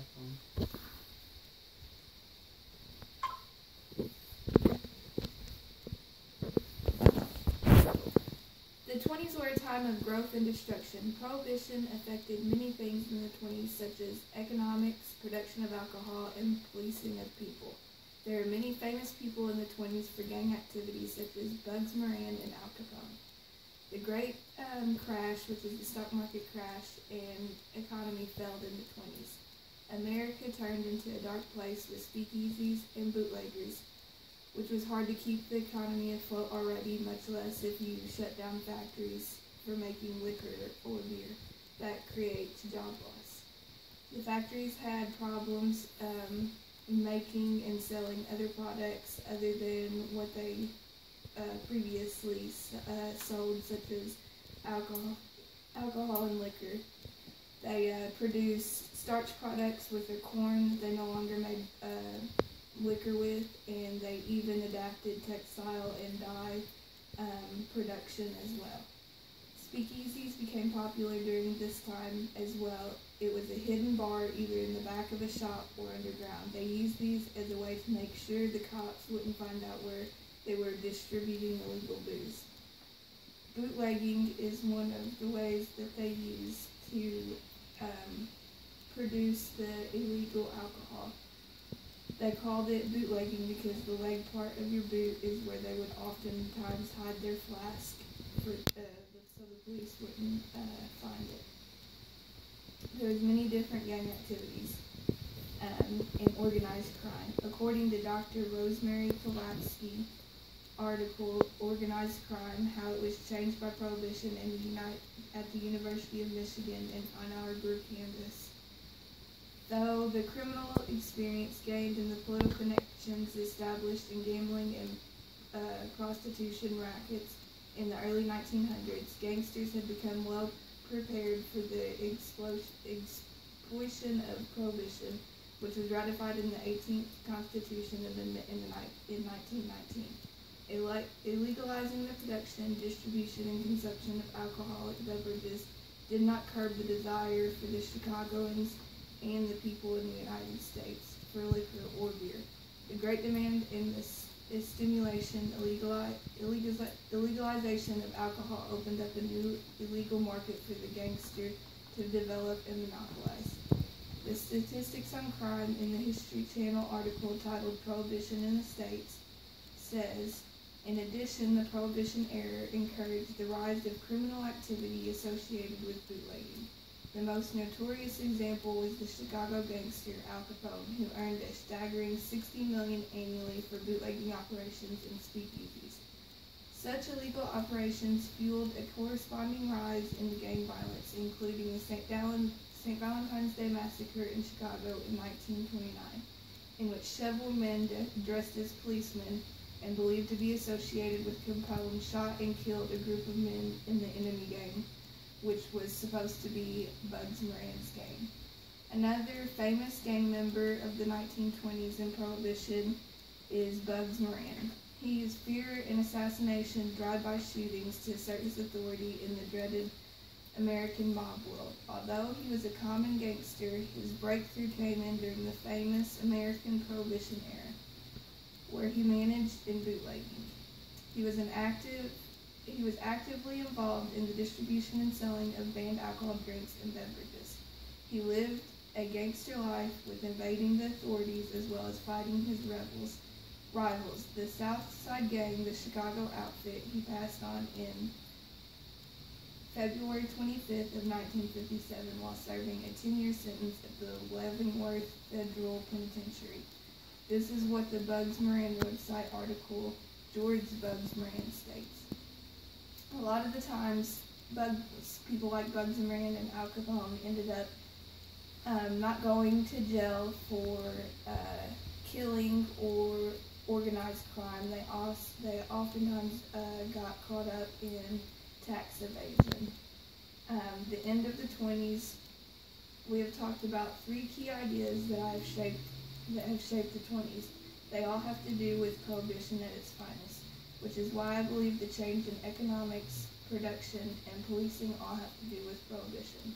iPhone. The 20s were a time of growth and destruction. Prohibition affected many things in the 20s, such as economics, production of alcohol, and policing of people. There are many famous people in the 20s for gang activities, such as Bugs Moran and Al Capone. The Great Crash, which is the stock market crash, and economy failed in the 20s. America turned into a dark place with speakeasies and bootleggers, which was hard to keep the economy afloat already, much less if you shut down factories for making liquor or beer. That creates job loss. The factories had problems making and selling other products other than what they previously sold, such as alcohol and liquor. They produced starch products with their corn that they no longer made liquor with, and they even adapted textile and dye production as well. Speakeasies became popular during this time as well. It was a hidden bar either in the back of a shop or underground. They used these as a way to make sure the cops wouldn't find out where they were distributing illegal booze. Bootlegging is one of the ways that they use to produce the illegal alcohol. They called it bootlegging because the leg part of your boot is where they would oftentimes hide their flask so the police wouldn't find it. There's many different gang activities in organized crime. According to Dr. Rosemary Pulaski article, Organized Crime, How It Was Changed by Prohibition at the University of Michigan in Ann Arbor, Kansas. Though the criminal experience gained and the political connections established in gambling and prostitution rackets in the early 1900s, gangsters had become well prepared for the exploitation of prohibition, which was ratified in the 18th Constitution in 1919. Illegalizing the production, distribution, and consumption of alcoholic beverages did not curb the desire for the Chicagoans and the people in the United States for liquor or beer. The great demand and the stimulation illegalization of alcohol opened up a new illegal market for the gangster to develop and monopolize. The Statistics on Crime in the History Channel article titled Prohibition in the States says, in addition, the Prohibition era encouraged the rise of criminal activity associated with bootlegging. The most notorious example was the Chicago gangster Al Capone, who earned a staggering $60 million annually for bootlegging operations and speakeasies. Such illegal operations fueled a corresponding rise in gang violence, including the St. Valentine's Day Massacre in Chicago in 1929, in which several men dressed as policemen and believed to be associated with Capone shot and killed a group of men in the enemy gang, which was supposed to be Bugs Moran's gang. Another famous gang member of the 1920s in Prohibition is Bugs Moran. He used fear and assassination, drive-by shootings to assert his authority in the dreaded American mob world. Although he was a common gangster, his breakthrough came in during the famous American Prohibition era, where he managed in bootlegging. He was actively involved in the distribution and selling of banned alcohol drinks and beverages. He lived a gangster life with evading the authorities as well as fighting his rivals. The South Side Gang, the Chicago outfit, he passed on in February 25th of 1957 while serving a 10-year sentence at the Leavenworth Federal Penitentiary. This is what the Bugs Moran website article, George Bugs Moran, states. A lot of the times, people like Bugs Moran and Al Capone ended up not going to jail for killing or organized crime. They oftentimes got caught up in tax evasion. The end of the 20s, we have talked about 3 key ideas that have shaped the 20s. They all have to do with prohibition at its finest, which is why I believe the change in economics, production, and policing all have to do with prohibition.